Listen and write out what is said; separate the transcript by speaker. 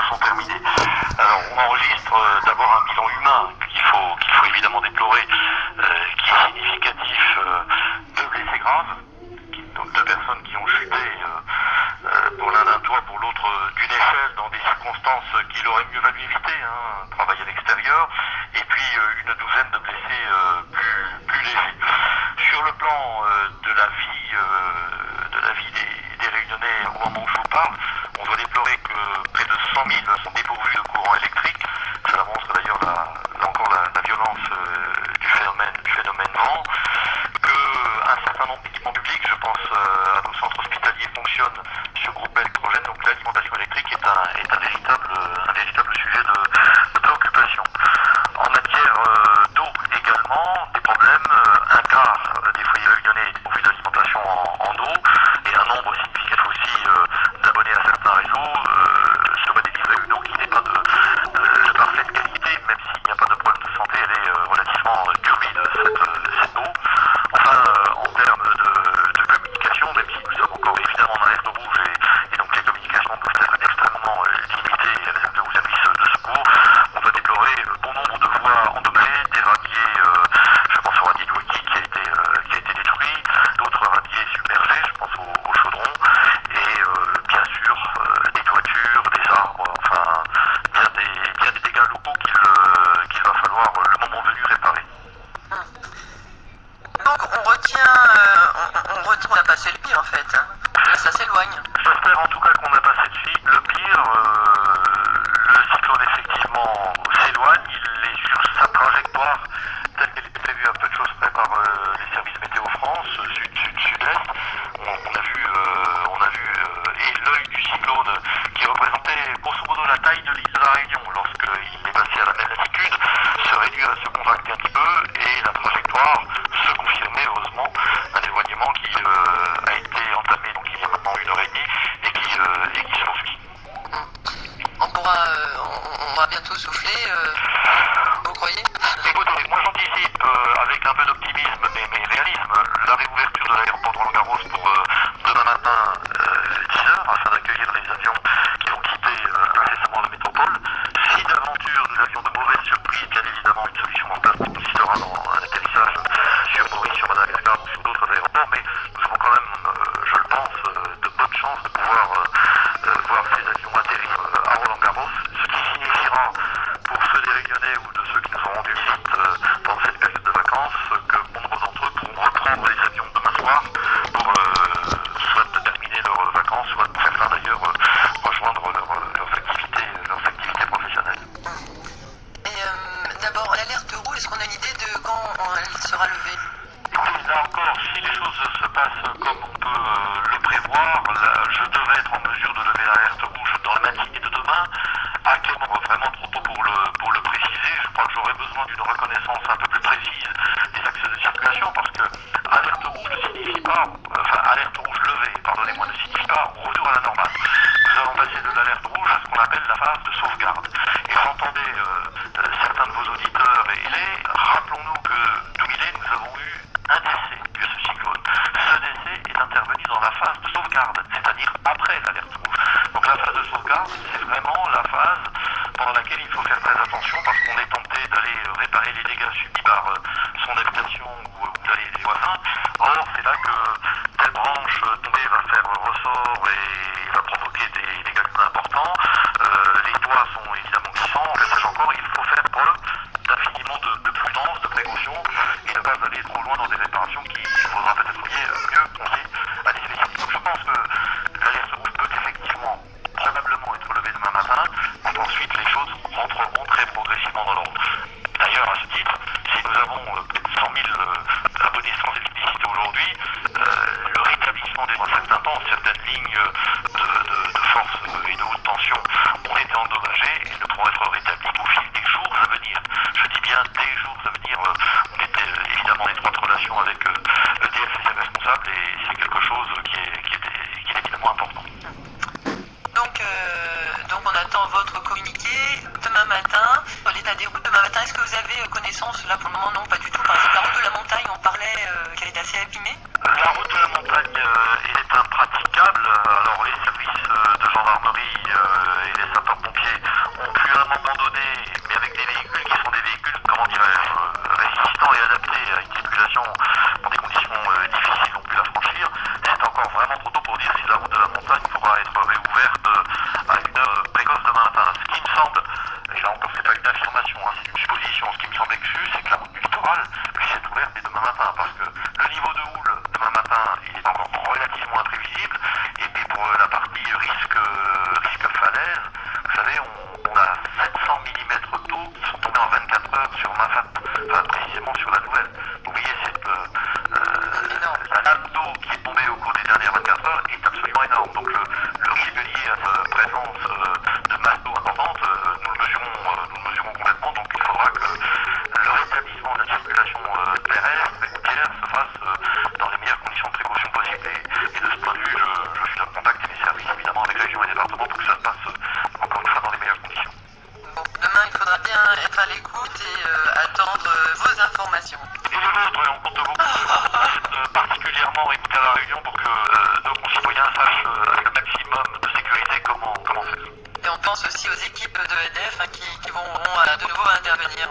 Speaker 1: sont terminés. Alors on enregistre d'abord un bilan humain qu'il faut évidemment déplorer, qui est significatif de blessés graves, donc deux personnes qui ont chuté, pour l'un d'un toit, pour l'autre d'une échelle, dans des circonstances qu'il aurait mieux valu éviter, un travail à l'extérieur, et puis une douzaine de blessés plus légers. Sur le plan de la vie des Réunionnais au moment où je vous parle, on doit déplorer que près de 100 000 sont dépourvus de courant électrique. Cela montre d'ailleurs là encore la violence du phénomène vent. Un certain nombre d'équipements publics, je pense à nos centres hospitaliers, fonctionnent sur groupe électrogène, donc l'alimentation électrique est un véritable sujet de préoccupation. En matière d'eau également, des problèmes, un quart des foyers réunionnais est dépourvu d'alimentation en eau, et un nombre significatif aussi d'abonnés à certains réseaux se voit délivrer une eau qui n'est pas de parfaite qualité, même s'il n'y a pas de problème de santé, elle est relativement turbide cette eau. Enfin, en termes de communication, même si nous sommes encore évidemment en alerte rouge et donc les communications doivent être extrêmement limitées aux services de secours, on va déplorer bon nombre de voies endommagées, des radiers, je pense au radier de Wauquiez qui a été détruit, d'autres radiers submergés, je pense au chaudron, et bien sûr des toitures, des arbres, enfin bien des dégâts locaux qu'il va falloir le moment venu réparer.
Speaker 2: Donc on a passé le pire en fait. Là ça s'éloigne.
Speaker 1: J'espère en tout cas qu'on a passé le pire. Le cyclone effectivement s'éloigne, il est sur sa trajectoire telle qu'elle était prévue à peu de choses près par les services météo France, sud-sud-est. On a vu et l'œil du cyclone qui représentait grosso modo la taille de l'île de la Réunion lorsqu'il est passé à la même latitude se réduit à se contracter un petit peu et la trajectoire se confirmer heureusement, un éloignement qui a été entamé donc il y a maintenant 1h30 et qui se poursuit.
Speaker 2: On va bientôt souffler, vous croyez?
Speaker 1: Écoutez, moi j'anticipe avec un peu d'optimisme mais réalisme la réouverture de l'aéroport de Roland-Garros pour demain matin 10h afin d'accueillir les avions qui vont quitter incessamment la métropole. Si d'aventure nous avions de mauvaises surprises, bien évidemment une solution en place consistera dans un atterrissage sur Maurice, sur Madagascar ou sur d'autres aéroports, mais nous avons quand même, je le pense, de bonnes chances de pouvoir voir ces avions atterrir à Roland-Garros, ce qui signifiera pour ceux des Réunionnais ou de ceux qui nous ont rendu visite pendant cette période de vacances que bon nombre d'entre eux pourront reprendre les avions demain soir pour soit terminer leurs vacances, soit pour certains d'ailleurs rejoindre leurs activités professionnelles.
Speaker 2: Et d'abord, l'alerte rouge, est-ce qu'on a une idée de quand elle sera levée?
Speaker 1: Écoutez, là encore, si les choses se passent comme on peut le prévoir, je devrais être en mesure de lever l'alerte rouge dans la matinée de demain. Actuellement, vraiment trop tôt pour le préciser. Je crois que j'aurais besoin d'une reconnaissance un peu plus précise des axes de circulation parce que alerte rouge ne signifie pas, alerte rouge levée, pardonnez-moi, ne signifie pas retour à la normale. Nous allons passer de l'alerte rouge à ce qu'on appelle la phase de sauvegarde. Et j'entendais certains de vos auditeurs rappelons-nous que d'où il est, nous avons eu un décès de ce cyclone. Ce décès est intervenu dans la phase de sauvegarde, c'est-à-dire après l'alerte rouge. Donc la phase de sauvegarde, c'est vraiment la phase pendant laquelle il faut faire très attention parce qu'on est tenté d'aller réparer les dégâts subis par son habitation ou d'aller les voisins. Or, c'est là que telle branche tombée va faire ressort et va provoquer des dégâts importants. Les toits sont évidemment glissants. Que sais-je encore, il faut faire preuve d'infiniment de prudence, de précaution et ne pas aller trop loin dans des réparations qui faudra peut-être mieux confier à des spécialistes. Donc je pense que l'alerte rouge peut effectivement probablement être levée demain matin, et ensuite les choses rentreront très progressivement dans l'ordre. D'ailleurs, à ce titre, si nous avons près de 100 000 abonnés sans électricité aujourd'hui, le rétablissement d'un certain temps, certaines lignes de force et de haute tension ont été endommagées et ne pourront être rétablies au fil des jours à venir. Je dis bien des jours à venir. On était évidemment en étroite relation avec EDF et ses responsables et c'est quelque chose qui est évidemment important.
Speaker 2: Donc on attend votre communiqué demain matin sur l'état des routes. Demain matin, est-ce que vous avez connaissance? Là pour le moment non, pas du tout. Par exemple, la route de la montagne, on parlait qu'elle est assez abîmée.
Speaker 1: La route de la montagne est impraticable. Alors les services de gendarmerie et les sapeurs-pompiers
Speaker 2: informations.
Speaker 1: Et les vôtres, et on compte beaucoup. Particulièrement écouter à la Réunion pour que nos concitoyens sachent avec le maximum de sécurité comment faire.
Speaker 2: Et on pense aussi aux équipes de EDF qui vont de nouveau intervenir.